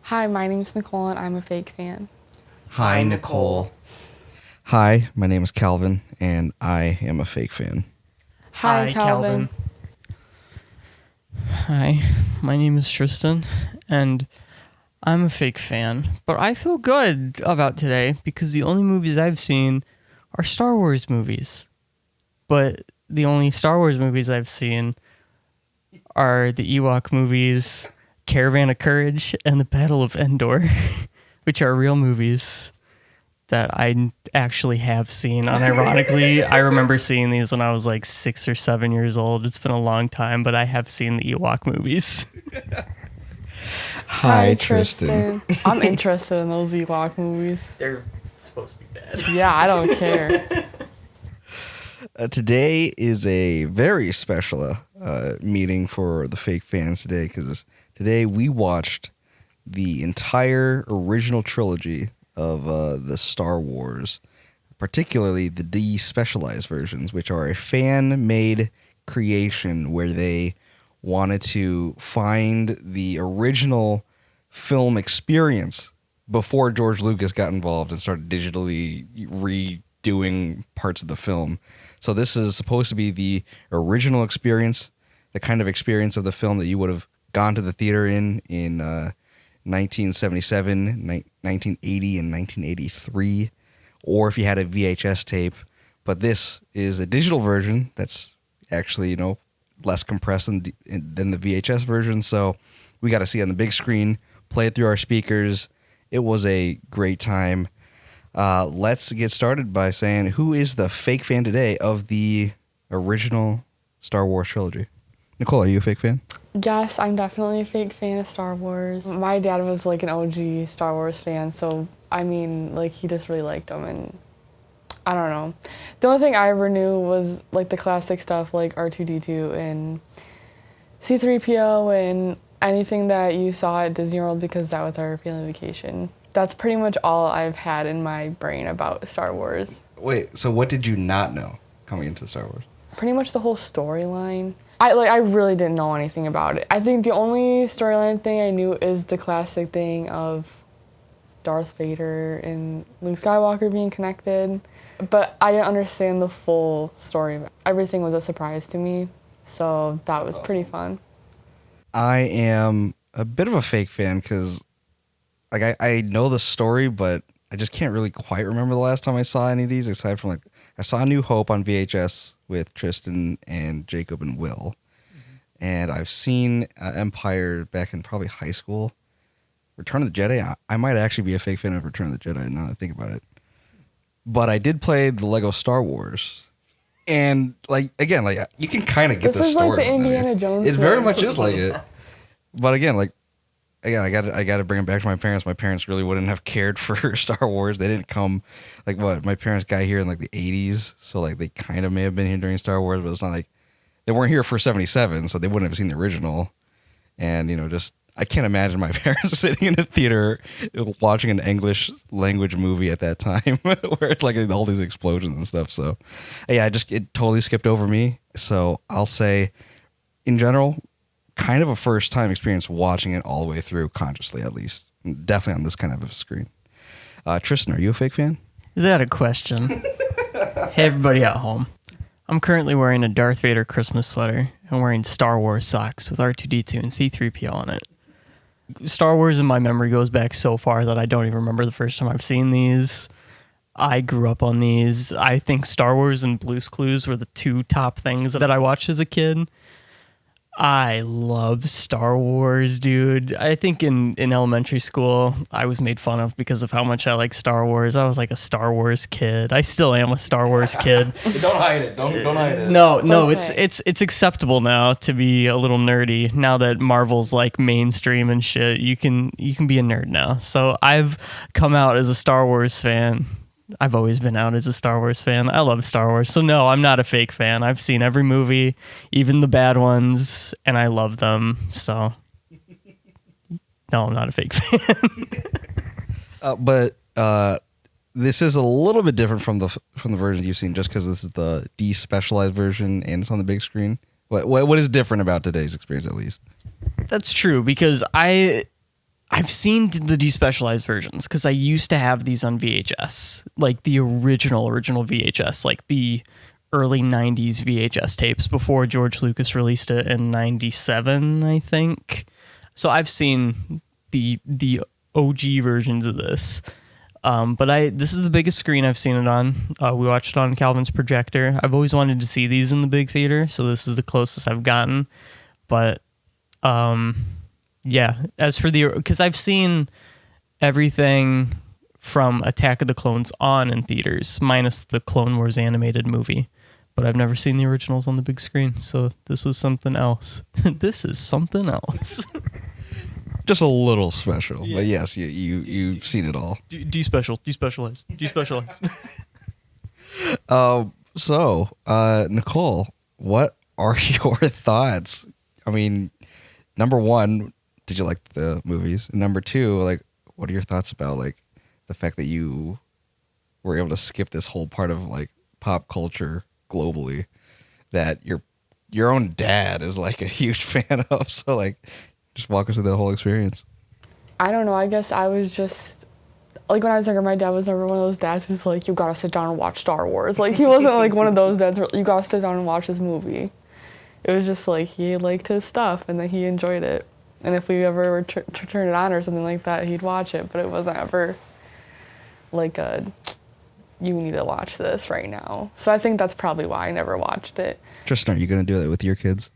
Hi, my name's Nicole and I'm a fake fan. Hi, Nicole. Hi, my name is Calvin, and I am a fake fan. Hi, Calvin. Hi, my name is Triston, and I'm a fake fan. But I feel good about today because the only movies I've seen are Star Wars movies. But the only Star Wars movies I've seen are the Ewok movies, Caravan of Courage, and the Battle of Endor, which are real movies that I actually have seen. Unironically, I remember seeing these when I was like 6 or 7 years old. It's been a long time, but I have seen the Ewok movies. Hi, Triston. I'm interested in those Ewok movies. They're supposed to be bad. Yeah, I don't care. Today is a very special meeting for the fake fans today, because today we watched the entire original trilogy of the Star Wars, particularly the despecialized versions, which are a fan-made creation where they wanted to find the original film experience before George Lucas got involved and started digitally redoing parts of the film. So this is supposed to be the original experience, the kind of experience of the film that you would have gone to the theater in 1977, 1980, and 1983, or if you had a VHS tape. But this is a digital version that's actually, less compressed than the VHS version. So we got to see it on the big screen, play it through our speakers. It was a great time. Let's get started by saying, who is the fake fan today of the original Star Wars trilogy? Nicole, are you a fake fan? Yes, I'm definitely a fake fan of Star Wars. My dad was like an OG Star Wars fan, so he just really liked them, and I don't know. The only thing I ever knew was like the classic stuff like R2-D2 and C-3PO and anything that you saw at Disney World, because that was our family vacation. That's pretty much all I've had in my brain about Star Wars. Wait, so what did you not know coming into Star Wars? Pretty much the whole storyline. I really didn't know anything about it. I think the only storyline thing I knew is the classic thing of Darth Vader and Luke Skywalker being connected, but I didn't understand the full story. Everything was a surprise to me, so that was pretty fun. I am a bit of a fake fan because I know the story, but I just can't really quite remember the last time I saw any of these, aside from I saw New Hope on VHS with Triston and Jacob and Will. Mm-hmm. And I've seen Empire back in probably high school. Return of the Jedi, I might actually be a fake fan of Return of the Jedi now that I think about it. But I did play the Lego Star Wars. And you can kind of get the story. This is like the Indiana Jones. It very much is like it. But again, I got to bring it back to my parents. My parents really wouldn't have cared for Star Wars. They didn't come, my parents got here in the 80s, so they kind of may have been here during Star Wars, but it's not like they weren't here for 77, so they wouldn't have seen the original. And I can't imagine my parents sitting in a theater watching an English language movie at that time where it's all these explosions and stuff. So yeah, it totally skipped over me. So I'll say, in general, kind of a first time experience watching it all the way through, consciously at least. Definitely on this kind of a screen. Triston, are you a fake fan? Is that a question? Hey, everybody at home. I'm currently wearing a Darth Vader Christmas sweater and wearing Star Wars socks with R2-D2 and C-3PO on it. Star Wars in my memory goes back so far that I don't even remember the first time I've seen these. I grew up on these. I think Star Wars and Blue's Clues were the two top things that I watched as a kid. I love Star Wars, dude. I think in elementary school, I was made fun of because of how much I like Star Wars. I was like a Star Wars kid. I still am a Star Wars kid. Don't hide it. Don't hide it. No, it's acceptable now to be a little nerdy. Now that Marvel's mainstream and shit, you can be a nerd now. So I've come out as a Star Wars fan. I've always been out as a Star Wars fan. I love Star Wars. So no, I'm not a fake fan. I've seen every movie, even the bad ones, and I love them. So no, I'm not a fake fan. But this is a little bit different from the version you've seen, just because this is the despecialized version and it's on the big screen. What is different about today's experience, at least? That's true, because I I've seen the despecialized versions because I used to have these on VHS, like the original VHS, like the early 90s VHS tapes before George Lucas released it in 97, I think. So I've seen the OG versions of this. But this is the biggest screen I've seen it on. We watched it on Calvin's projector. I've always wanted to see these in the big theater, so this is the closest I've gotten. But yeah, as for because I've seen everything from Attack of the Clones on in theaters, minus the Clone Wars animated movie. But I've never seen the originals on the big screen, so this was something else. This is something else. Just a little special, but yes, you've seen it all. Despecialized. So, Nicole, what are your thoughts? I mean, number one, did you like the movies? And number two, like, what are your thoughts about like the fact that you were able to skip this whole part of like pop culture globally that your own dad is like a huge fan of? So like, just walk us through the whole experience. I don't know. I guess I was just like when I was younger, my dad was never one of those dads who's like, you gotta sit down and watch Star Wars. Like he wasn't like one of those dads where you gotta sit down and watch this movie. It was just like he liked his stuff and that he enjoyed it. And if we ever were to turn it on or something like that, he'd watch it. But it wasn't ever like you need to watch this right now. So I think that's probably why I never watched it. Tristan, are you going to do that with your kids?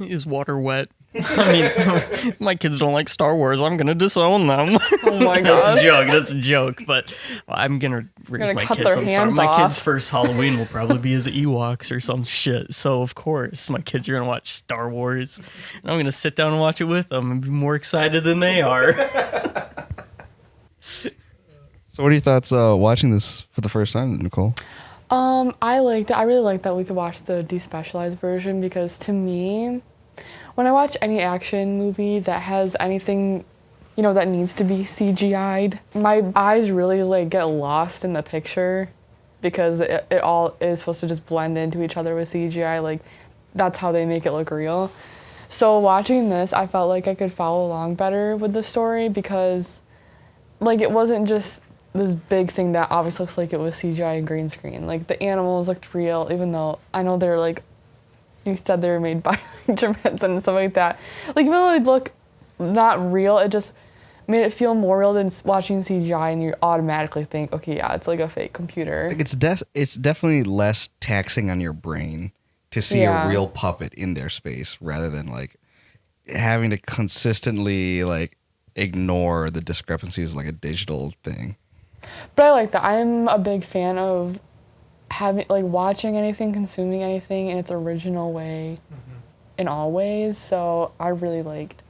Is water wet? I mean, my kids don't like Star Wars. I'm going to disown them. Oh my God. That's a joke. But I'm going to raise my cut kids their on Star Wars. hands My kids' off. first Halloween will probably be as Ewoks or some shit. So, of course, my kids are going to watch Star Wars. And I'm going to sit down and watch it with them and be more excited than they are. So what are your thoughts watching this for the first time, Nicole? I liked it. I really liked that we could watch the despecialized version because to me, when I watch any action movie that has anything, that needs to be CGI'd, my eyes really like get lost in the picture because it all is supposed to just blend into each other with CGI. Like that's how they make it look real. So watching this, I felt like I could follow along better with the story because like it wasn't just this big thing that obviously looks like it was CGI and green screen. Like the animals looked real, even though I know they're like, you said they were made by chimpanzees and stuff like that. Like even though they look not real, it just made it feel more real than watching CGI, and you automatically think, okay, yeah, it's like a fake computer. Like it's definitely less taxing on your brain to see a real puppet in their space rather than like having to consistently like ignore the discrepancies of like a digital thing. But I like that. I'm a big fan of having like watching anything, consuming anything in its original way, in all ways. So I really liked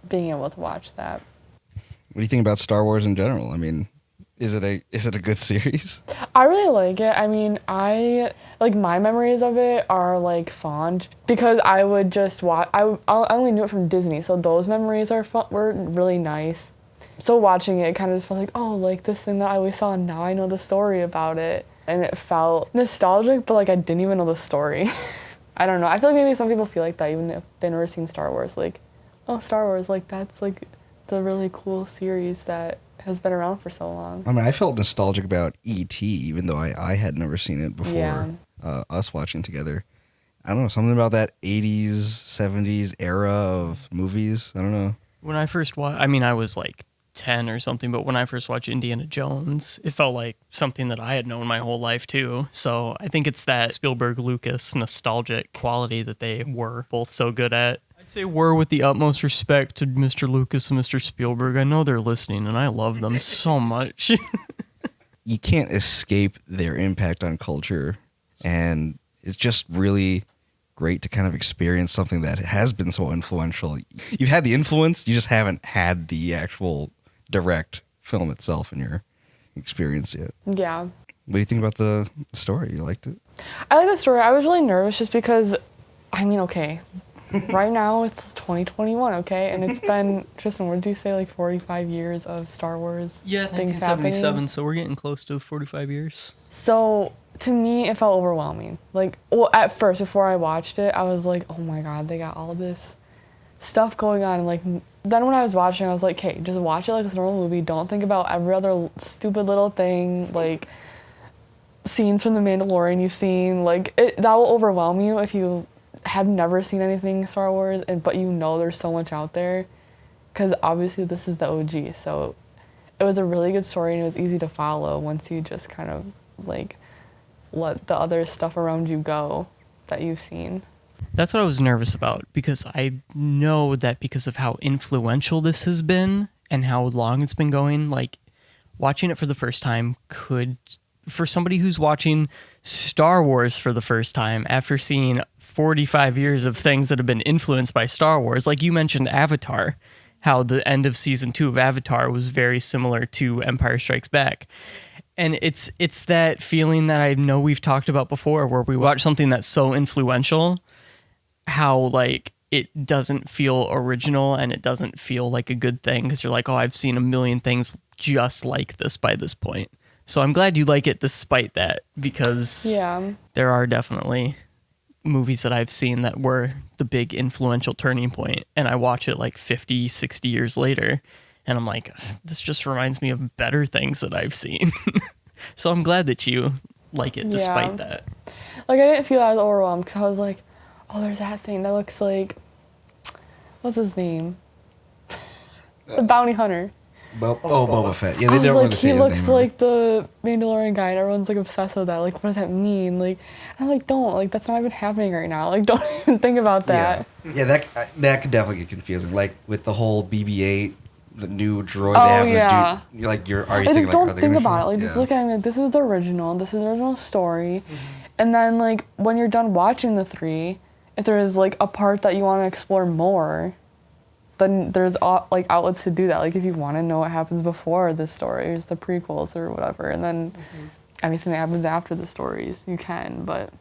being able to watch that. What do you think about Star Wars in general? I mean, is it a good series? I really like it. I mean, my memories of it are like fond because I would just watch. I only knew it from Disney, so those memories were really nice. So watching it kind of just felt like, oh, like this thing that I always saw, and now I know the story about it. And it felt nostalgic, but like I didn't even know the story. I don't know. I feel like maybe some people feel like that even if they've never seen Star Wars. Like, oh, Star Wars, like that's like the really cool series that has been around for so long. I mean, I felt nostalgic about E.T. even though I had never seen it before us watching together. I don't know, something about that 80s, 70s era of movies. I don't know. When I first watched, I was like 10 or something, but when I first watched Indiana Jones, it felt like something that I had known my whole life too. So I think it's that Spielberg-Lucas nostalgic quality that they were both so good at. I say were with the utmost respect to Mr. Lucas and Mr. Spielberg. I know they're listening and I love them so much. You can't escape their impact on culture, and it's just really great to kind of experience something that has been so influential. You've had the influence, you just haven't had the actual direct film itself in your experience yet. Yeah. What do you think about the story? You liked it? I like the story. I was really nervous just because, okay, right now it's 2021, okay? And it's been, Tristan, what did you say, like 45 years of Star Wars things happening? 1977, so we're getting close to 45 years. So to me, it felt overwhelming. Like, well, at first, before I watched it, I was like, oh my God, they got all this stuff going on. And like, then when I was watching, I was like, okay, just watch it like it's a normal movie. Don't think about every other stupid little thing, like scenes from The Mandalorian you've seen. Like, that will overwhelm you if you have never seen anything Star Wars, but you know there's so much out there. Because obviously this is the OG, so it was a really good story and it was easy to follow once you just kind of like let the other stuff around you go that you've seen. That's what I was nervous about, because I know that because of how influential this has been and how long it's been going, like watching it for the first time could, for somebody who's watching Star Wars for the first time after seeing 45 years of things that have been influenced by Star Wars, like you mentioned Avatar, how the end of season 2 of Avatar was very similar to Empire Strikes Back. And it's that feeling that I know we've talked about before, where we watch something that's so influential, how like it doesn't feel original and it doesn't feel like a good thing, because you're like, oh, I've seen a million things just like this by this point. So I'm glad you like it despite that, because there are definitely movies that I've seen that were the big influential turning point, and I watch it like 50, 60 years later, and I'm like, this just reminds me of better things that I've seen. So I'm glad that you like it despite that. Like, I didn't feel as overwhelmed, because I was like, oh, there's that thing that looks like, what's his name? The bounty hunter. Boba Fett. Yeah, I they was never like, want to say he his looks name. like the Mandalorian guy, and everyone's like obsessed with that. Like, what does that mean? Like, I'm like, don't. Like, that's not even happening right now. Like, don't even think about that. Yeah, that could definitely get confusing. Like with the whole BB-8, the new droid Oh, they have. yeah. You're like, are you I thinking just like, don't are they think gonna about show- it. Like, just Yeah. look at it. Like, this is the original. This is the original story. And then, like, when you're done watching the 3, if there's like a part that you want to explore more, then there's like outlets to do that. Like, if you want to know what happens before the stories, the prequels or whatever, and then anything that happens after the stories, you can. But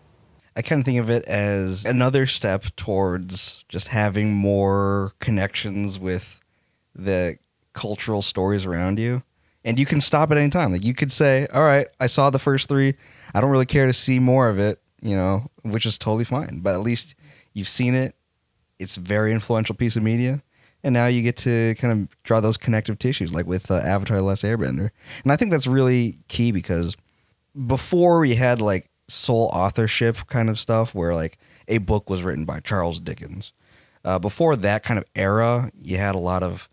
I kind of think of it as another step towards just having more connections with the cultural stories around you. And you can stop at any time. Like, you could say, all right, I saw the first 3. I don't really care to see more of it, which is totally fine. But at least you've seen it. It's a very influential piece of media. And now you get to kind of draw those connective tissues, like with Avatar: The Last Airbender. And I think that's really key, because before we had like sole authorship kind of stuff, where like a book was written by Charles Dickens. Before that kind of era, you had a lot of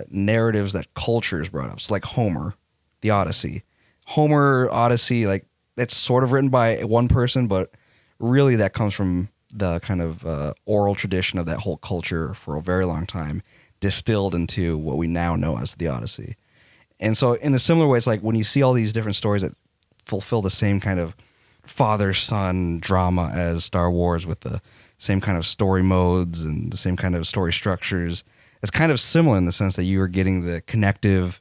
narratives that cultures brought up. So like Homer, the Odyssey. Homer, Odyssey, like that's sort of written by one person, but really that comes from the kind of oral tradition of that whole culture for a very long time, distilled into what we now know as the Odyssey. And so in a similar way, it's like when you see all these different stories that fulfill the same kind of father-son drama as Star Wars, with the same kind of story modes and the same kind of story structures, it's kind of similar in the sense that you are getting the connective,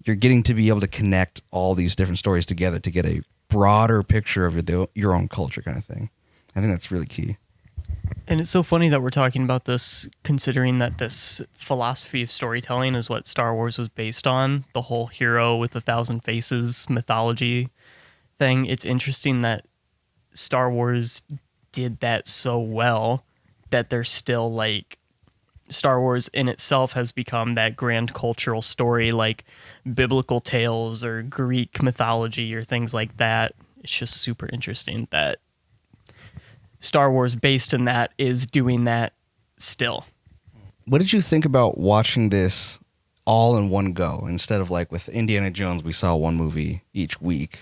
you're getting to be able to connect all these different stories together to get a broader picture of your own culture kind of thing. I think that's really key. And it's so funny that we're talking about this, considering that this philosophy of storytelling is what Star Wars was based on, the whole hero with 1,000 faces mythology thing. It's interesting that Star Wars did that so well that they're still like, Star Wars in itself has become that grand cultural story, like biblical tales or Greek mythology or things like that. It's just super interesting that Star Wars based in that is doing that still. What did you think about watching this all in one go, instead of like with Indiana Jones, we saw one movie each week,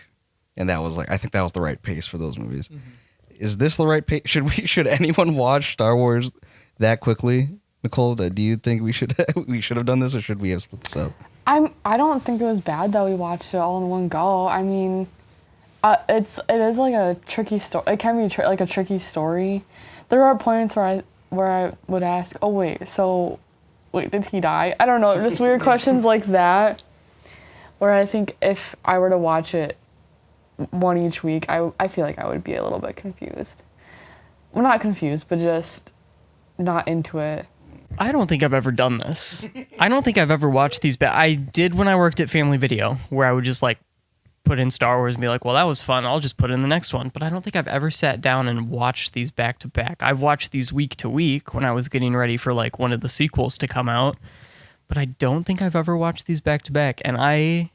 and that was like, I think that was the right pace for those movies. Mm-hmm. Is this the right pace? Should anyone watch Star Wars that quickly? Nicole, do you think we should have done this, or should we have split this up? I don't think it was bad that we watched it all in one go. I mean, it is like a tricky story. It can be like a tricky story. There are points where I would ask, oh wait, did he die? I don't know, just weird questions like that. Where I think if I were to watch it one each week, I feel like I would be a little bit confused. Well, not confused, but just not into it. I don't think I've ever done this. I don't think I've ever watched these. I did when I worked at Family Video, where I would just like put in Star Wars and be like, well, that was fun, I'll just put in the next one. But I don't think I've ever sat down and watched these back to back. I've watched these week to week when I was getting ready for like one of the sequels to come out, but I don't think I've ever watched these back to back. And I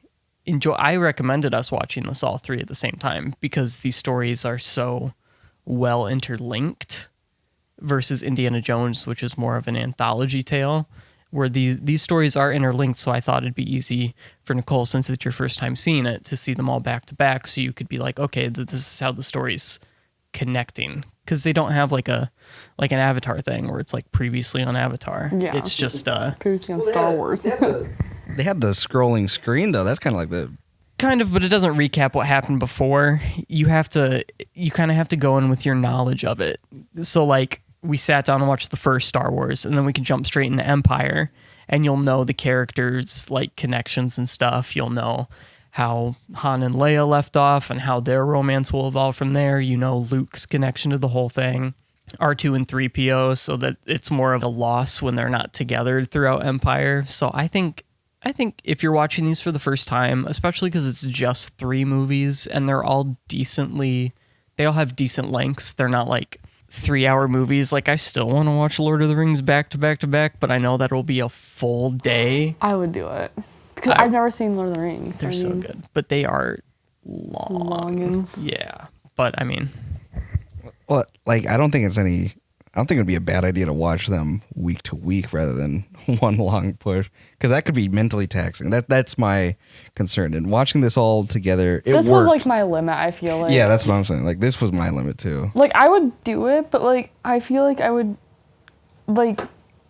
recommended us watching this all three at the same time because these stories are so well interlinked versus Indiana Jones, which is more of an anthology tale, where these stories are interlinked. So I thought it'd be easy for Nicole, since it's your first time seeing it, to see them all back to back. So you could be like, okay, this is how the story's connecting. Because they don't have like an Avatar thing where it's like previously on Avatar. Yeah. It's just previously on Star Wars. They had the scrolling screen though. That's kind of like the kind of, but it doesn't recap what happened before. You kind of have to go in with your knowledge of it. So like, we sat down and watched the first Star Wars, and then we can jump straight into Empire, and you'll know the characters, like connections and stuff. You'll know how Han and Leia left off and how their romance will evolve from there. You know Luke's connection to the whole thing, R2 and 3PO, so that it's more of a loss when they're not together throughout Empire. So I think if you're watching these for the first time, especially because it's just 3 movies and they all have decent lengths. They're not like 3-hour movies. Like, I still want to watch Lord of the Rings back to back to back, but I know that'll be a full day. I would do it. Because I've never seen Lord of the Rings. They're so good. But they are long. Longins. Yeah. But, I mean... Well, like, I don't think it'd be a bad idea to watch them week to week rather than one long push, because that could be mentally taxing. That's my concern. And watching this all together, this was like my limit, I feel like. Yeah, that's what I'm saying. Like, this was my limit too. Like, I would do it, but like, I feel like I would, like...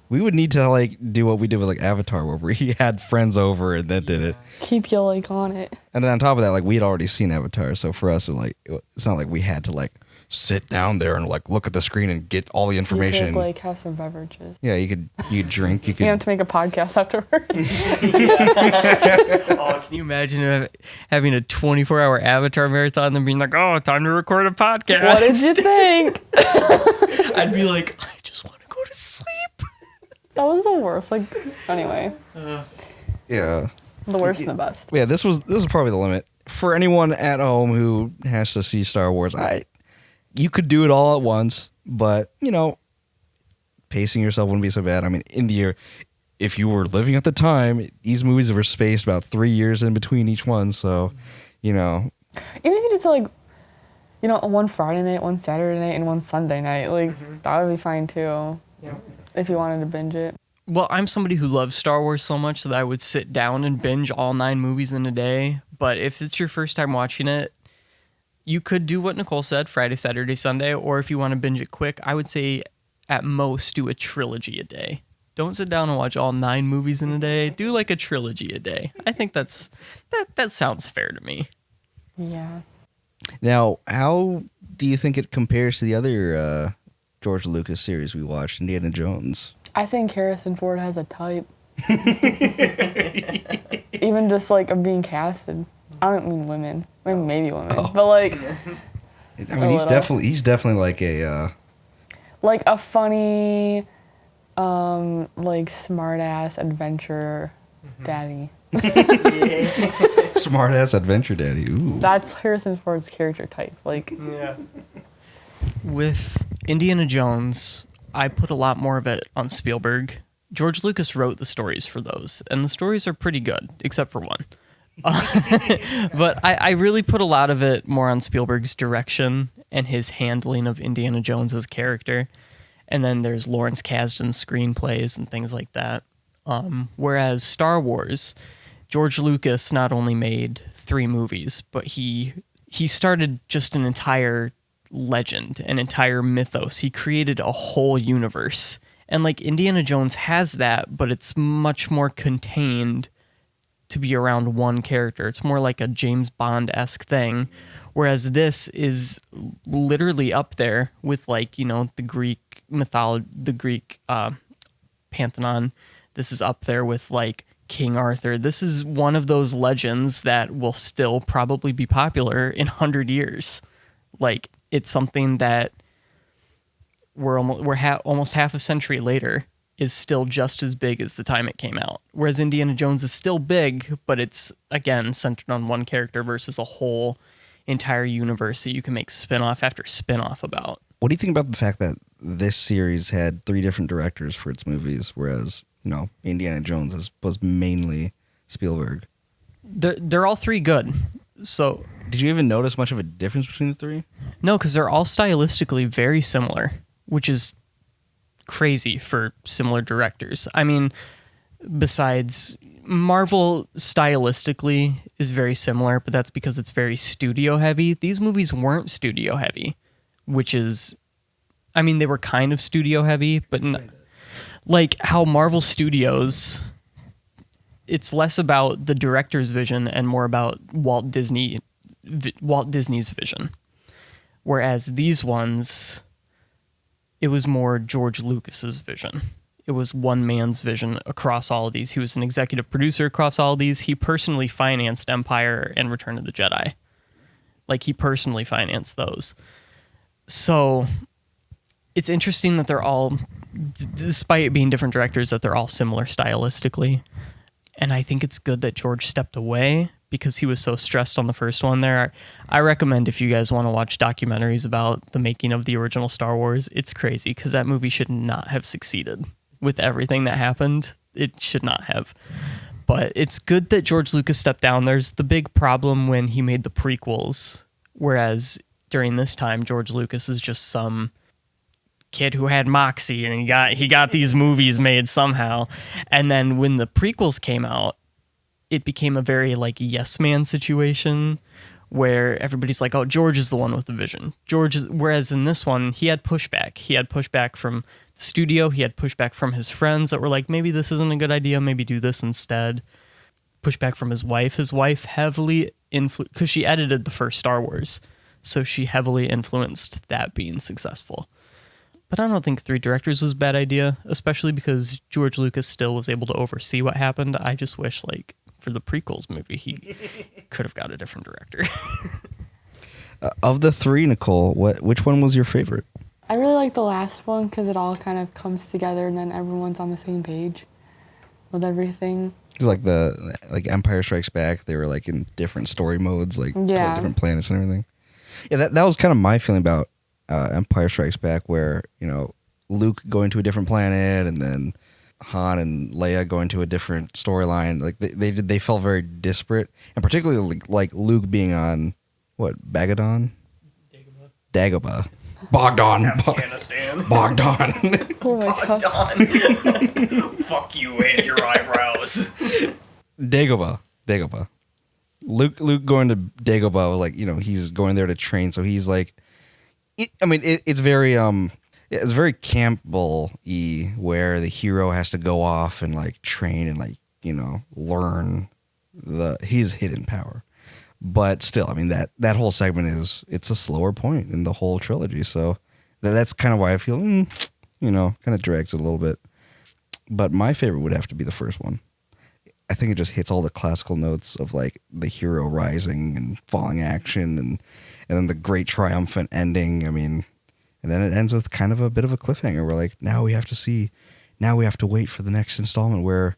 We would need to like do what we did with like Avatar, where we had friends over and then did it. Keep you like on it. And then on top of that, like, we'd already seen Avatar, so for us, it's not like we had to like sit down there and like look at the screen and get all the information. You could like have some beverages. Yeah, you drink. You could. You have to make a podcast afterwards. Oh, can you imagine having a 24-hour Avatar marathon and then being like, oh, time to record a podcast? What did you think? I'd be like, I just want to go to sleep. That was the worst. Like, anyway. Yeah. The worst and the best. Yeah, this was probably the limit for anyone at home who has to see Star Wars. You could do it all at once, but pacing yourself wouldn't be so bad. I mean, if you were living at the time, these movies were spaced about 3 years in between each one. So, even if you just like, one Friday night, one Saturday night, and one Sunday night, like that would be fine too. Yeah. If you wanted to binge it. Well, I'm somebody who loves Star Wars so much that I would sit down and binge all 9 movies in a day. But if it's your first time watching it, you could do what Nicole said, Friday, Saturday, Sunday. Or if you want to binge it quick, I would say at most do a trilogy a day. Don't sit down and watch all 9 movies in a day. Do like a trilogy a day. I think that sounds fair to me. Yeah. Now, how do you think it compares to the other George Lucas series we watched, Indiana Jones? I think Harrison Ford has a type. Even just like of being casted. I don't mean women. I mean, maybe women. Oh. But like, I mean, he's definitely like a funny, like smart ass adventure daddy. Smart ass adventure daddy. Ooh. That's Harrison Ford's character type. Like, yeah. With Indiana Jones, I put a lot more of it on Spielberg. George Lucas wrote the stories for those, and the stories are pretty good, except for one. But I really put a lot of it more on Spielberg's direction and his handling of Indiana Jones's character. And then there's Lawrence Kasdan's screenplays and things like that. Whereas Star Wars, George Lucas not only made 3 movies, but he started just an entire legend, an entire mythos. He created a whole universe. And like Indiana Jones has that, but it's much more contained to be around one character. It's more like a James Bond-esque thing, whereas this is literally up there with like, the Greek mythology, the Greek pantheon. This is up there with like King Arthur. This is one of those legends that will still probably be popular in 100 years. Like, it's something that we're almost half a century later. is still just as big as the time it came out. Whereas Indiana Jones is still big, but it's, again, centered on one character versus a whole entire universe that you can make spin-off after spin-off about. What do you think about the fact that this series had 3 different directors for its movies, whereas, Indiana Jones was mainly Spielberg? They're all 3 good. So, did you even notice much of a difference between the 3? No, because they're all stylistically very similar, which is crazy for similar directors. I mean, besides Marvel stylistically is very similar, but that's because it's very studio heavy. These movies weren't studio heavy, which is, I mean, they were kind of studio heavy, but like how Marvel Studios, it's less about the director's vision and more about Walt Disney's vision. Whereas these ones, it was more George Lucas's vision. It was one man's vision across all of these. He was an executive producer across all of these. He personally financed Empire and Return of the Jedi. Like, he personally financed those. So it's interesting that they're all, despite it being different directors, that they're all similar stylistically. And I think it's good that George stepped away because he was so stressed on the first one there. I recommend, if you guys want to watch documentaries about the making of the original Star Wars, it's crazy because that movie should not have succeeded with everything that happened. It should not have. But it's good that George Lucas stepped down. There's the big problem when he made the prequels, whereas during this time, George Lucas is just some kid who had moxie and he got these movies made somehow. And then when the prequels came out, it became a very like yes man situation where everybody's like, oh, George is the one with the vision. Whereas in this one, he had pushback. He had pushback from the studio. He had pushback from his friends that were like, maybe this isn't a good idea. Maybe do this instead. Pushback from his wife. His wife heavily influenced, because she edited the first Star Wars. So she heavily influenced that being successful. But I don't think 3 directors was a bad idea, especially because George Lucas still was able to oversee what happened. I just wish, like, for the prequels movie, he could have got a different director. Of the 3, Nicole, which one was your favorite? I really like the last one because it all kind of comes together and then everyone's on the same page with everything. Like Empire Strikes Back, they were like in different story modes, like different planets and everything. Yeah, that was kind of my feeling about Empire Strikes Back, where Luke going to a different planet and then Han and Leia going to a different storyline. Like they felt very disparate, and particularly like Luke being on Dagobah. Bogdan. Afghanistan. Bogdan. Oh my god. Fuck you and your eyebrows. Dagobah. Luke going to Dagobah, like, he's going there to train, so he's like, it's very Campbell-y, where the hero has to go off and like train and like, learn his hidden power. But still, that whole segment it's a slower point in the whole trilogy. So that's kind of why I feel, kind of drags it a little bit. But my favorite would have to be the first one. I think it just hits all the classical notes of like the hero rising and falling action and then the great triumphant ending. And then it ends with kind of a bit of a cliffhanger. We're like, now we have to wait for the next installment where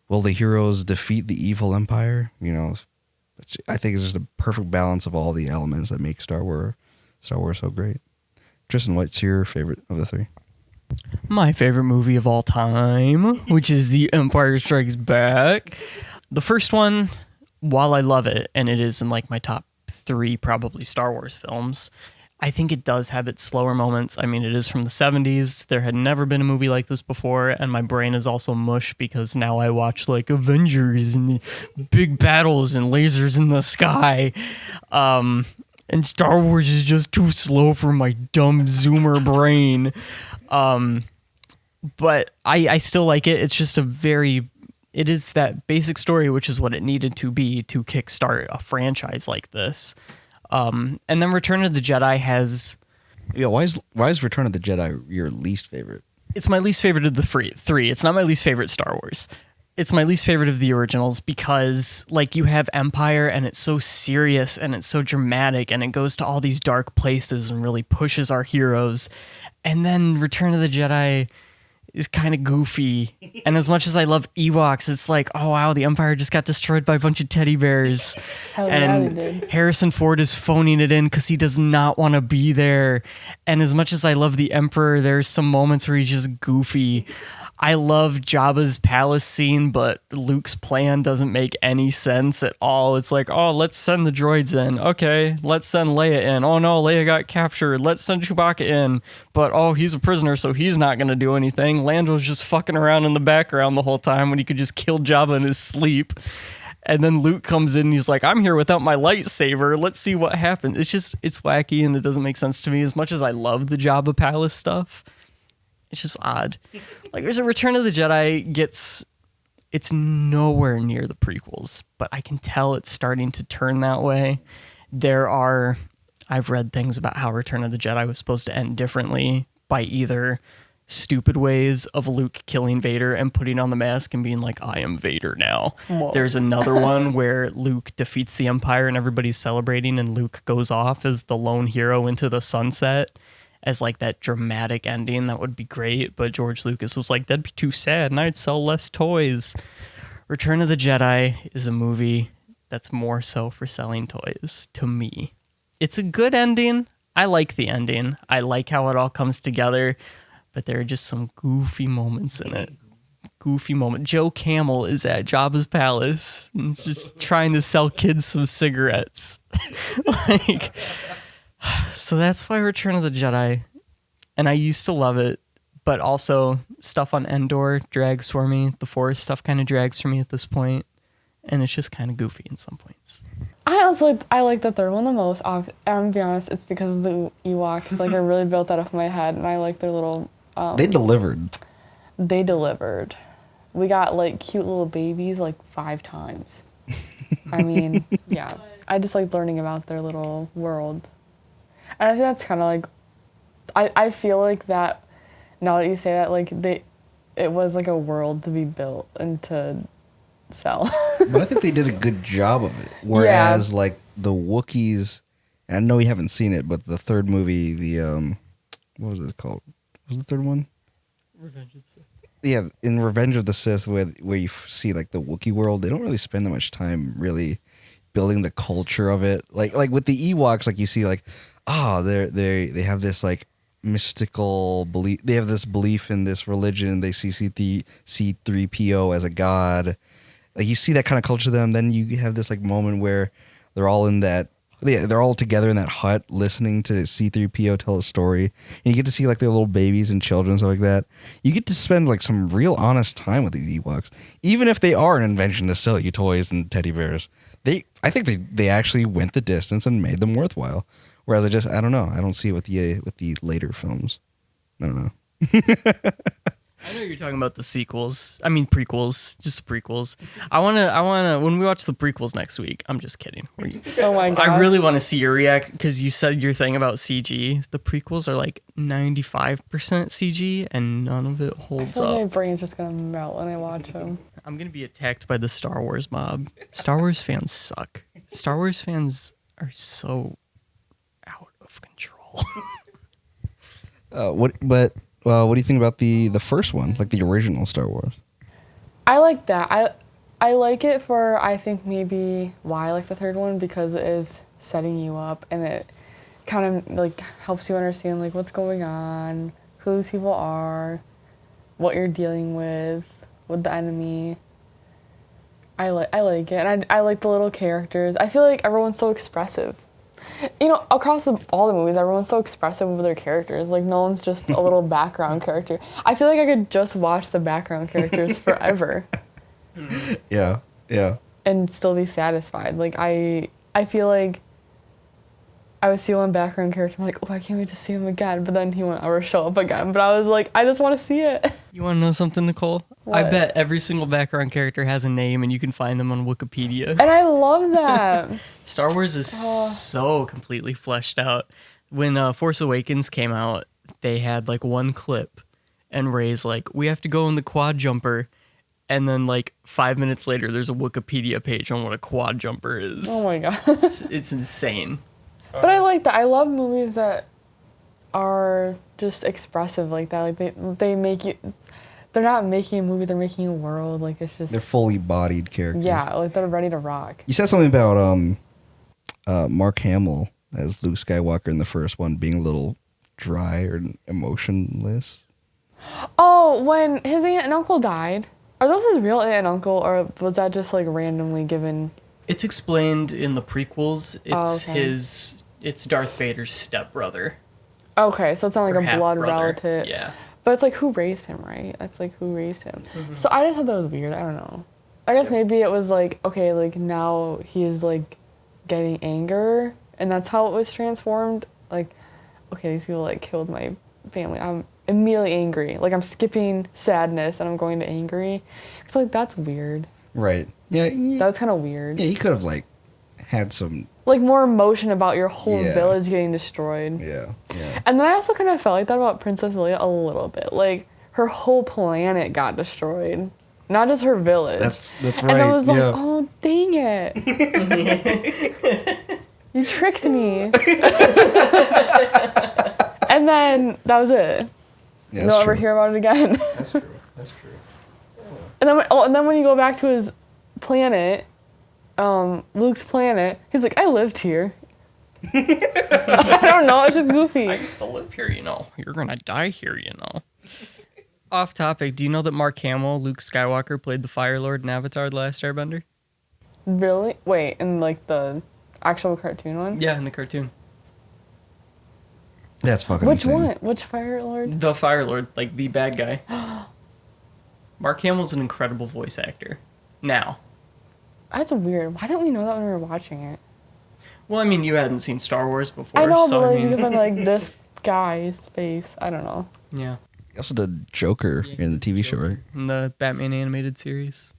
will the heroes defeat the evil empire? I think it's just a perfect balance of all the elements that make Star Wars so great. Triston, what's your favorite of the 3? My favorite movie of all time, which is The Empire Strikes Back. The first one, while I love it, and it is in like my top 3 probably Star Wars films, I think it does have its slower moments. It is from the 70s. There had never been a movie like this before, and my brain is also mush because now I watch like Avengers and big battles and lasers in the sky. And Star Wars is just too slow for my dumb Zoomer brain. But I still like it. It's just it is that basic story, which is what it needed to be to kickstart a franchise like this. And then Return of the Jedi has... Yeah, why is Return of the Jedi your least favorite? It's my least favorite of the 3. It's not my least favorite Star Wars. It's my least favorite of the originals because, like, you have Empire and it's so serious and it's so dramatic and it goes to all these dark places and really pushes our heroes. And then Return of the Jedi, is kind of goofy. And as much as I love Ewoks, it's like, oh wow, the Empire just got destroyed by a bunch of teddy bears. Hell yeah, And they did. Harrison Ford is phoning it in because he does not want to be there. And as much as I love the Emperor, there's some moments where he's just goofy. I love Jabba's palace scene, but Luke's plan doesn't make any sense at all. It's like, oh, let's send the droids in. Okay, let's send Leia in. Oh no, Leia got captured. Let's send Chewbacca in. But oh, he's a prisoner, so he's not going to do anything. Lando's just fucking around in the background the whole time when he could just kill Jabba in his sleep. And then Luke comes in and he's like, I'm here without my lightsaber. Let's see what happens. It's wacky and it doesn't make sense to me. As much as I love the Jabba palace stuff, it's just odd. Like, there's a Return of the Jedi it's nowhere near the prequels, but I can tell it's starting to turn that way. I've read things about how Return of the Jedi was supposed to end differently by either stupid ways of Luke killing Vader and putting on the mask and being like, I am Vader now. Whoa. There's another one where Luke defeats the Empire and everybody's celebrating and Luke goes off as the lone hero into the sunset. As like that dramatic ending, that would be great, but George Lucas was like, that'd be too sad and I'd sell less toys. Return of the Jedi is a movie that's more so for selling toys to me. It's a good ending. I like the ending. I like how it all comes together, but there are just some goofy moments in it. Goofy moment. Joe Camel is at Jabba's palace and just trying to sell kids some cigarettes. Like, so that's why Return of the Jedi, and I used to love it, but also stuff on Endor drags for me. The Force stuff kind of drags for me at this point, and it's just kind of goofy in some points. I like the third one the most. I'm gonna be honest, it's because of the Ewoks. Like, I really built that up in my head, and I like their little... They delivered. They delivered. We got, like, cute little babies, like, 5 times. I mean, yeah. I just like learning about their little world. And I think that's kind of like, I feel like that, now that you say that, like, it was like a world to be built and to sell. But I think they did a good job of it. Whereas, like, the Wookiees, and I know you haven't seen it, but the third movie, what was it called? What was the third one? Revenge of the Sith. Yeah, in Revenge of the Sith, where you see, like, the Wookiee world, they don't really spend that much time really building the culture of it. Like with the Ewoks, like, you see, like, they have this, like, mystical belief. They have this belief in this religion. They see C3PO as a god. Like, you see that kind of culture to them. Then you have this, like, moment where they're all together in that hut listening to C3PO tell a story. And you get to see, like, their little babies and children and stuff like that. You get to spend, like, some real honest time with these Ewoks. Even if they are an invention to sell you toys and teddy bears. I think they actually went the distance and made them worthwhile. Whereas I don't know. I don't see it with the later films. I don't know. I know you're talking about the sequels. I mean prequels, just prequels. I wanna when we watch the prequels next week. I'm just kidding. Oh my god! I really want to see your react because you said your thing about CG. The prequels are like 95% CG, and none of it holds up. My brain's just gonna melt when I watch them. I'm gonna be attacked by the Star Wars mob. Star Wars fans suck. Star Wars fans are so out of control. What do you think about the first one, like the original Star Wars? I like that. I like it for, I think, maybe why I like the third one, because it is setting you up and it kind of, like, helps you understand, like, what's going on, who those people are, what you're dealing with the enemy. I like it, and I like the little characters. I feel like everyone's so expressive. You know, across all the movies, everyone's so expressive with their characters. Like, no one's just a little background character. I feel like I could just watch the background characters forever. Yeah. And still be satisfied. Like, I feel like I would see one background character, I'm like, oh, I can't wait to see him again. But then he won't ever show up again. But I was like, I just want to see it. You want to know something, Nicole? What? I bet every single background character has a name, and you can find them on Wikipedia. And I love that. Star Wars is so completely fleshed out. When Force Awakens came out, they had like one clip, and Rey's like, we have to go in the quad jumper. And then like 5 minutes later, there's a Wikipedia page on what a quad jumper is. Oh my god. It's insane. But I like that. I love movies that are just expressive like that. Like they make you... they're not making a movie, they're making a world. Like, it's just... They're fully bodied characters. Yeah, like, they're ready to rock. You said something about Mark Hamill as Luke Skywalker in the first one being a little dry or emotionless. Oh, when his aunt and uncle died. Are those his real aunt and uncle, or was that just, like, randomly given? It's explained in the prequels. It's okay. it's Darth Vader's stepbrother. Okay, so it's not like Or a blood half-brother. relative. Yeah. But it's like, who raised him, right? That's like, who raised him. Mm-hmm. So I just thought that was weird. I don't know. I guess maybe it was like, okay, like, now he's, like, getting anger, and that's how it was transformed. Like, okay, these people, like, killed my family. I'm immediately angry. Like, I'm skipping sadness, and I'm going to angry. It's like, that's weird. Right. Yeah. That was kind of weird. Yeah, he could have, like, had some... Like, more emotion about your whole Yeah. village getting destroyed. Yeah. And then I also kind of felt like that about Princess Leia a little bit. Like, her whole planet got destroyed. Not just her village. That's right. And I was like, yeah. oh, dang it. You tricked me. And then that was it. Yeah, You'll that's ever true. hear about it again. That's true. That's true. And then when you go back to his planet, Luke's planet, he's like, I lived here. I don't know, it's just goofy. I used to live here, you know. You're gonna die here, you know. Off topic, do you know that Mark Hamill, Luke Skywalker, played the Fire Lord in Avatar: The Last Airbender? Really? Wait, in like the actual cartoon one? Yeah, in the cartoon. That's fucking Which insane. one? Which Fire Lord? The Fire Lord, like the bad guy. Mark Hamill's an incredible voice actor. Now. That's weird. Why didn't we know that when we were watching it? Well, I mean, you hadn't seen Star Wars before, I know, so but I like, mean... even like this guy's face, I don't know. Yeah. He also did Joker in the TV show, right? In the Batman animated series.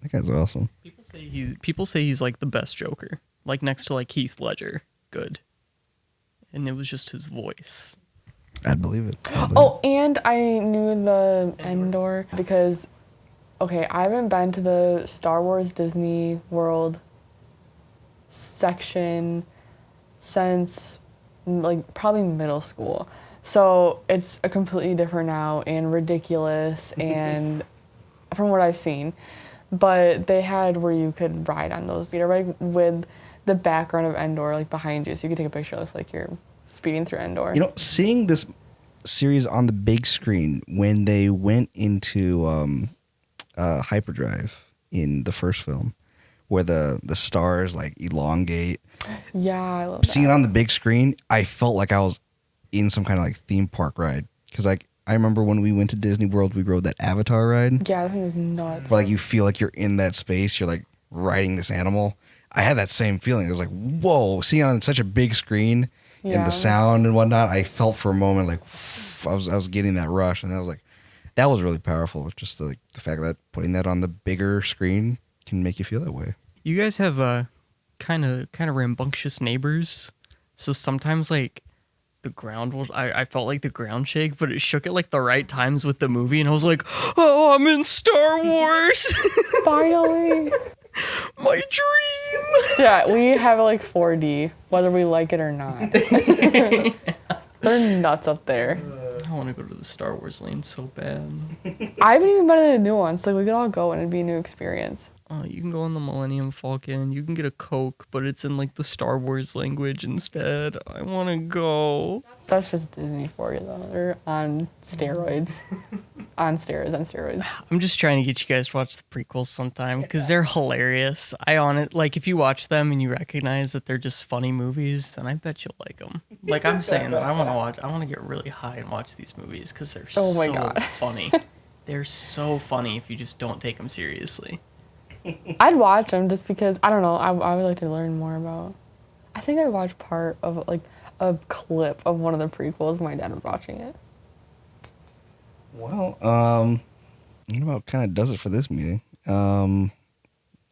That guy's awesome. People say he's like the best Joker. Like next to like Heath Ledger. Good. And it was just his voice. I'd believe it. Oh, and I knew the Endor because, okay, I haven't been to the Star Wars Disney World section since like probably middle school. So it's a completely different now and ridiculous and from what I've seen. But they had where you could ride on those speeder bike with the background of Endor like behind you, so you could take a picture of this like you're speeding through Endor. You know, seeing this series on the big screen when they went into hyperdrive in the first film, where the stars like elongate. Yeah, I love Seeing that. it on the big screen, I felt like I was in some kind of like theme park ride. Because like I remember when we went to Disney World, we rode that Avatar ride. Yeah, that thing was nuts. Where like you feel like you're in that space. You're like riding this animal. I had that same feeling. It was like, whoa, seeing it on such a big screen and Yeah. the sound and whatnot. I felt for a moment like I was getting that rush, and I was like, that was really powerful. Just the fact that putting that on the bigger screen can make you feel that way. You guys have kind of rambunctious neighbors. So sometimes like the ground will I felt like the ground shake, but it shook at like the right times with the movie, and I was like, oh, I'm in Star Wars. Finally. My dream. Yeah, we have like 4D, whether we like it or not. They're nuts up there. I want to go to the Star Wars lane so bad. I haven't even been to the new ones. Like, we could all go and it'd be a new experience. You can go on the Millennium Falcon. You can get a Coke, but it's in like the Star Wars language instead. I want to go. That's just Disney for you, though. They're on steroids. on steroids. I'm just trying to get you guys to watch the prequels sometime because they're hilarious. Like if you watch them and you recognize that they're just funny movies, then I bet you'll like them. Like I'm saying that I want to get really high and watch these movies because they're Oh my so God. funny. They're so funny if you just don't take them seriously. I'd watch them just because, I don't know, I would like to learn more about. I think I watched part of, like, a clip of one of the prequels. My dad was watching it. Well, you know what kind of does it for this meeting?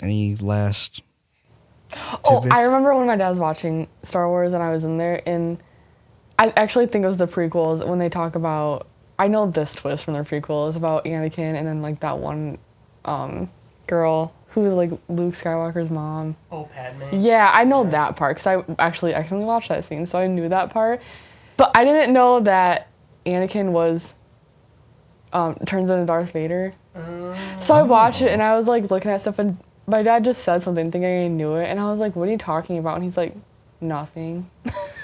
Any last Oh, tidbits? I remember when my dad was watching Star Wars and I was in there, and I actually think it was the prequels when they talk about, I know this twist from the prequels about Anakin and then, like, that one girl who was, like, Luke Skywalker's mom. Oh, Padme. Yeah, I know that part because I actually accidentally watched that scene, so I knew that part. But I didn't know that Anakin was turns into Darth Vader. So I watched it and I was like looking at stuff and my dad just said something thinking I knew it and I was like, what are you talking about? And he's like, nothing.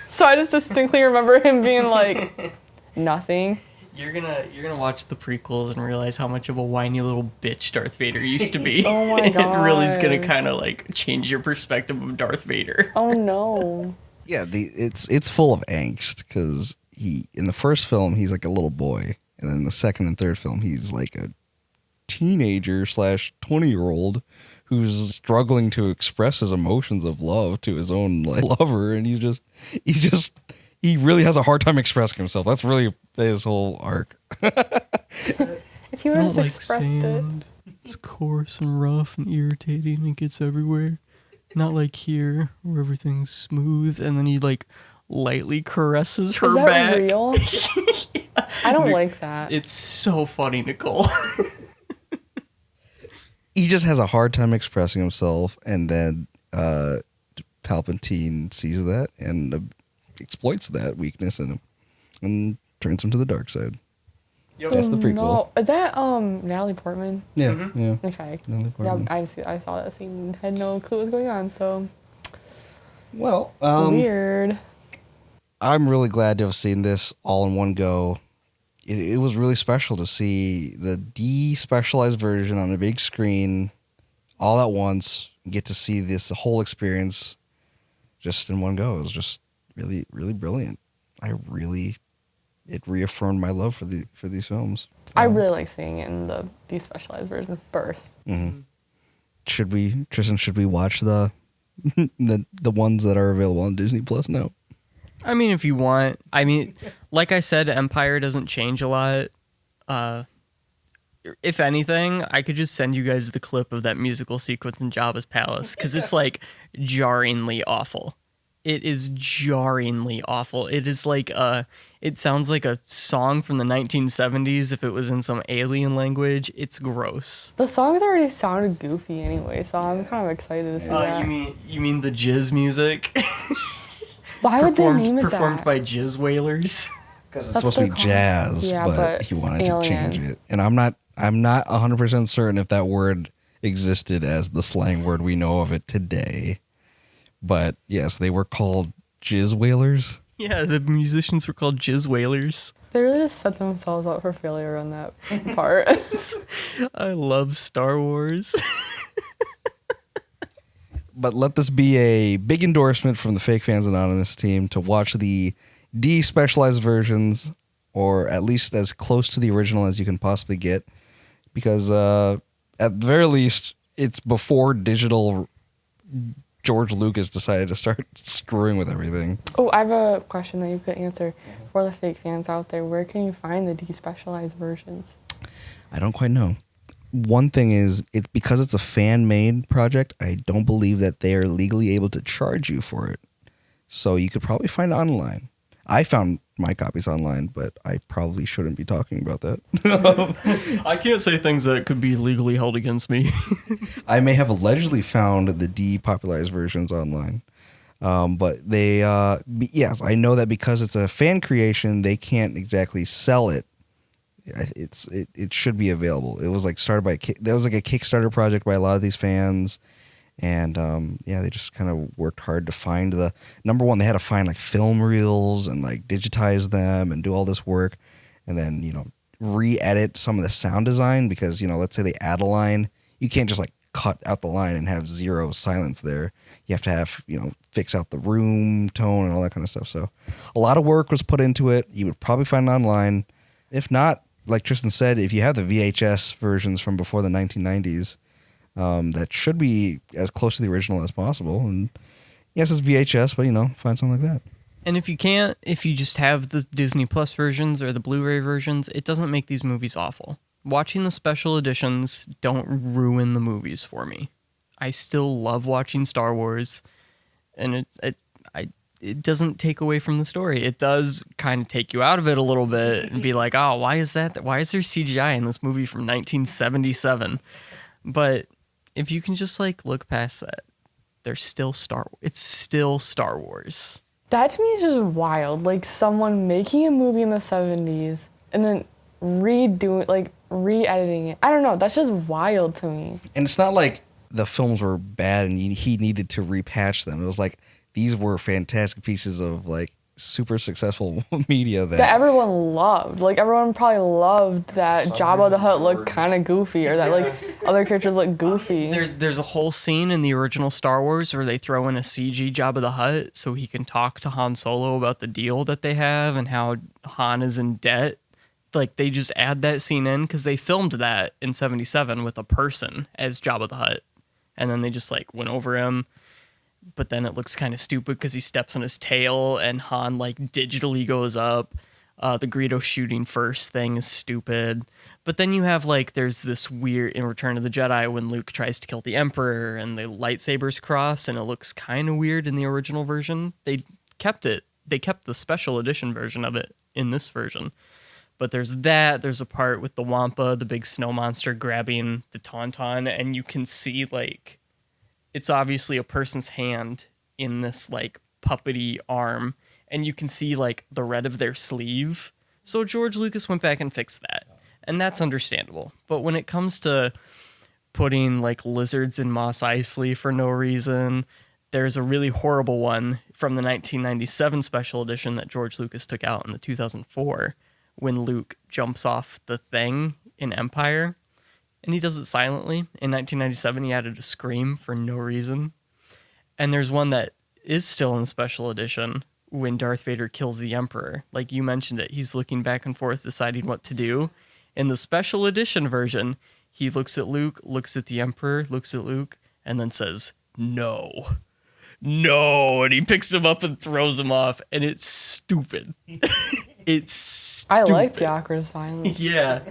So I just distinctly remember him being like, nothing. You're gonna watch the prequels and realize how much of a whiny little bitch Darth Vader used to be. Oh my god. It really is gonna kind of like change your perspective of Darth Vader. Oh no. Yeah, it's full of angst because in the first film he's like a little boy, and then the second and third film he's like a teenager / 20-year-old who's struggling to express his emotions of love to his own like lover, and he really has a hard time expressing himself. That's really his whole arc. If he would have expressed it. It's coarse and rough and irritating. It gets everywhere. Not like here where everything's smooth, and then he like lightly caresses her Is that back. real? Yeah. I don't like that. It's so funny, Nicole. He just has a hard time expressing himself, and then Palpatine sees that and exploits that weakness in him and turns him to the dark side. Yep. That's the prequel. No. Is that Natalie Portman? Yeah, Mhm. yeah. Okay. Natalie Yeah, Portman. I saw that scene and had no clue what was going on, so Well, weird. I'm really glad to have seen this all in one go. It was really special to see the despecialized version on a big screen all at once, get to see this whole experience just in one go. It was just really, really brilliant. It reaffirmed my love for these films. I really like seeing it in the despecialized version first. Mm-hmm. Tristan, should we watch the ones that are available on Disney Plus now? I mean, if you want. I mean, like I said, Empire doesn't change a lot. If anything, I could just send you guys the clip of that musical sequence in Jabba's palace because it's like jarringly awful. It is jarringly awful. It is like it sounds like a song from the 1970s if it was in some alien language. It's gross. The songs already sounded goofy anyway, so I'm kind of excited to see that. You mean the jizz music? Why would they name it performed that? by jizz whalers? Because it's That's supposed to be what they're jazz, called. Yeah, but but he it's wanted alien. to change it. And I'm not 100% certain if that word existed as the slang word we know of it today. But yes, they were called jizz whalers. Yeah, the musicians were called jizz whalers. They really just set themselves up for failure on that part. I love Star Wars. But let this be a big endorsement from the Fake Fans Anonymous team to watch the despecialized versions, or at least as close to the original as you can possibly get, because at the very least, it's before digital George Lucas decided to start screwing with everything. Oh, I have a question that you could answer for the fake fans out there. Where can you find the despecialized versions? I don't quite know. One thing is, because it's a fan-made project, I don't believe that they are legally able to charge you for it. So you could probably find it online. I found my copies online, but I probably shouldn't be talking about that. I can't say things that could be legally held against me. I may have allegedly found the depopularized versions online. But they, yes, I know that because it's a fan creation, they can't exactly sell it. It should be available. It was like started by there was like a Kickstarter project by a lot of these fans, and they just kind of worked hard to find the number one. They had to find like film reels and like digitize them and do all this work, and then re-edit some of the sound design because let's say they add a line, you can't just like cut out the line and have zero silence there. You have to have fix out the room tone and all that kind of stuff. So a lot of work was put into it. You would probably find it online. If not, like Tristan said, if you have the VHS versions from before the 1990s, that should be as close to the original as possible. And yes, it's VHS, but find something like that. And if you can't, if you just have the Disney Plus versions or the Blu-ray versions, it doesn't make these movies awful. Watching the special editions don't ruin the movies for me. I still love watching Star Wars, and it doesn't take away from the story. It does kind of take you out of it a little bit and be like, oh, why is that? Why is there CGI in this movie from 1977? But if you can just like look past that, there's still it's still Star Wars. That to me is just wild. Like someone making a movie in the 70s and then redoing, like re-editing it. I don't know. That's just wild to me. And it's not like the films were bad and he needed to repatch them. It was like these were fantastic pieces of like super successful media that everyone loved. Like everyone probably loved that Jabba the Hutt looked kind of goofy, or that like other characters look goofy. There's a whole scene in the original Star Wars where they throw in a CG Jabba the Hutt so he can talk to Han Solo about the deal that they have and how Han is in debt. Like they just add that scene in because they filmed that in '77 with a person as Jabba the Hutt, and then they just like went over him. But then it looks kind of stupid because he steps on his tail and Han like digitally goes up. The Greedo shooting first thing is stupid. But then you have like, there's this weird in Return of the Jedi when Luke tries to kill the Emperor and the lightsabers cross and it looks kind of weird in the original version. They kept it. They kept the special edition version of it in this version. But there's that. There's a part with the Wampa, the big snow monster grabbing the Tauntaun, and you can see like, it's obviously a person's hand in this like puppety arm, and you can see like the red of their sleeve. So George Lucas went back and fixed that, and that's understandable. But when it comes to putting like lizards in Mos Eisley for no reason, there's a really horrible one from the 1997 special edition that George Lucas took out in the 2004 when Luke jumps off the thing in Empire. And he does it silently. In 1997, he added a scream for no reason. And there's one that is still in special edition when Darth Vader kills the Emperor. Like you mentioned it, he's looking back and forth deciding what to do. In the special edition version, he looks at Luke, looks at the Emperor, looks at Luke, and then says, "No. No." And he picks him up and throws him off. And it's stupid. It's stupid. I like the awkward silence. Yeah.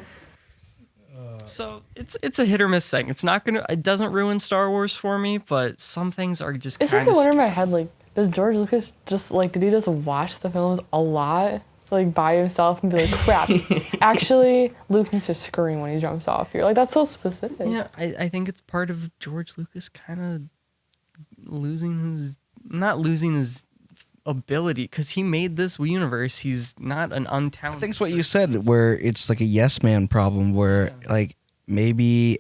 So it's a hit or miss thing. It doesn't ruin Star Wars for me, but some things are just It's just a wonder in my head, like, does George Lucas did he just watch the films a lot, like, by himself and be like, crap, actually, Luke needs to scream when he jumps off here. Like, that's so specific. Yeah, I think it's part of George Lucas kind of not losing his ability, because he made this universe. He's not an untalented. I think it's what you said, where it's like a yes man problem, where like maybe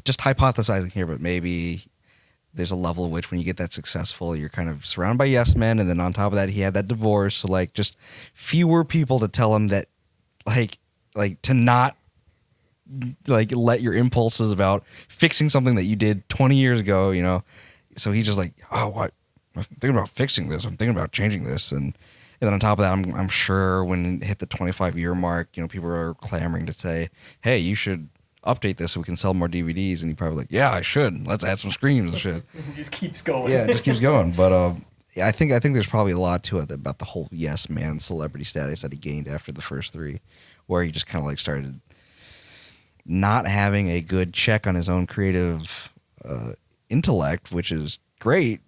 just hypothesizing here, but maybe there's a level at which when you get that successful, you're kind of surrounded by yes men, and then on top of that, he had that divorce, so like just fewer people to tell him that like to not like let your impulses about fixing something that you did 20 years ago, you know. So he's just like, oh, what? I'm thinking about fixing this. I'm thinking about changing this. And then on top of that, I'm sure when it hit the 25-year mark, you know, people are clamoring to say, hey, you should update this so we can sell more DVDs. And he probably like, yeah, I should. Let's add some screams and shit. It just keeps going. Yeah, it just keeps going. But yeah, I think there's probably a lot to it about the whole yes man celebrity status that he gained after the first three, where he just kind of like started not having a good check on his own creative intellect, which is great.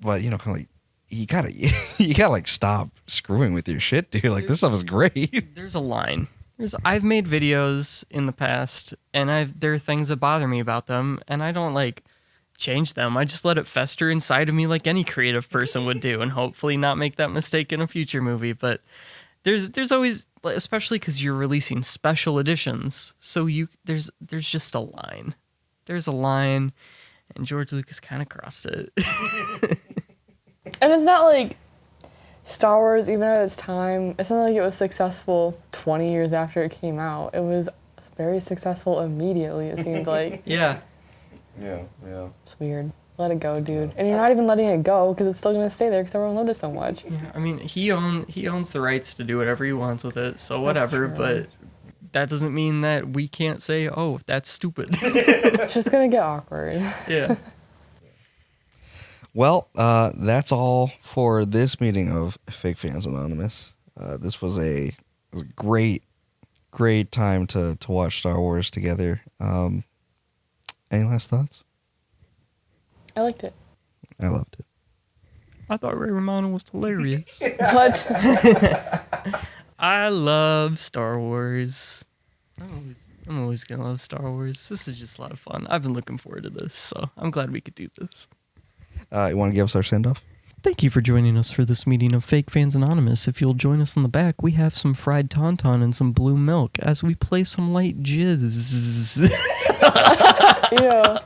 But, you know, kind of like, you gotta like stop screwing with your shit, dude. Like, this stuff is great. There's a line. I've made videos in the past, and there are things that bother me about them, and I don't like change them. I just let it fester inside of me like any creative person would do, and hopefully not make that mistake in a future movie. But there's always, especially because you're releasing special editions, so there's just a line. There's a line. And George Lucas kind of crossed it. And it's not like Star Wars, even at its time, it's not like it was successful 20 years after it came out. It was very successful immediately, it seemed like. Yeah. Yeah. It's weird. Let it go, dude. And you're not even letting it go because it's still going to stay there because everyone loved it so much. Yeah, I mean, he owns the rights to do whatever he wants with it, so whatever, but that doesn't mean that we can't say, oh, that's stupid. It's just going to get awkward. Yeah. Well, that's all for this meeting of Fake Fans Anonymous. This was a great time to watch Star Wars together. Any last thoughts? I liked it. I loved it. I thought Ray Romano was hilarious. What? I love Star Wars. I'm always going to love Star Wars. This is just a lot of fun. I've been looking forward to this, so I'm glad we could do this. You want to give us our send-off? Thank you for joining us for this meeting of Fake Fans Anonymous. If you'll join us in the back, we have some fried tauntaun and some blue milk as we play some light jizz. Yeah.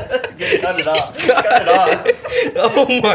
That's good. Cut it off. Cut it off. Oh my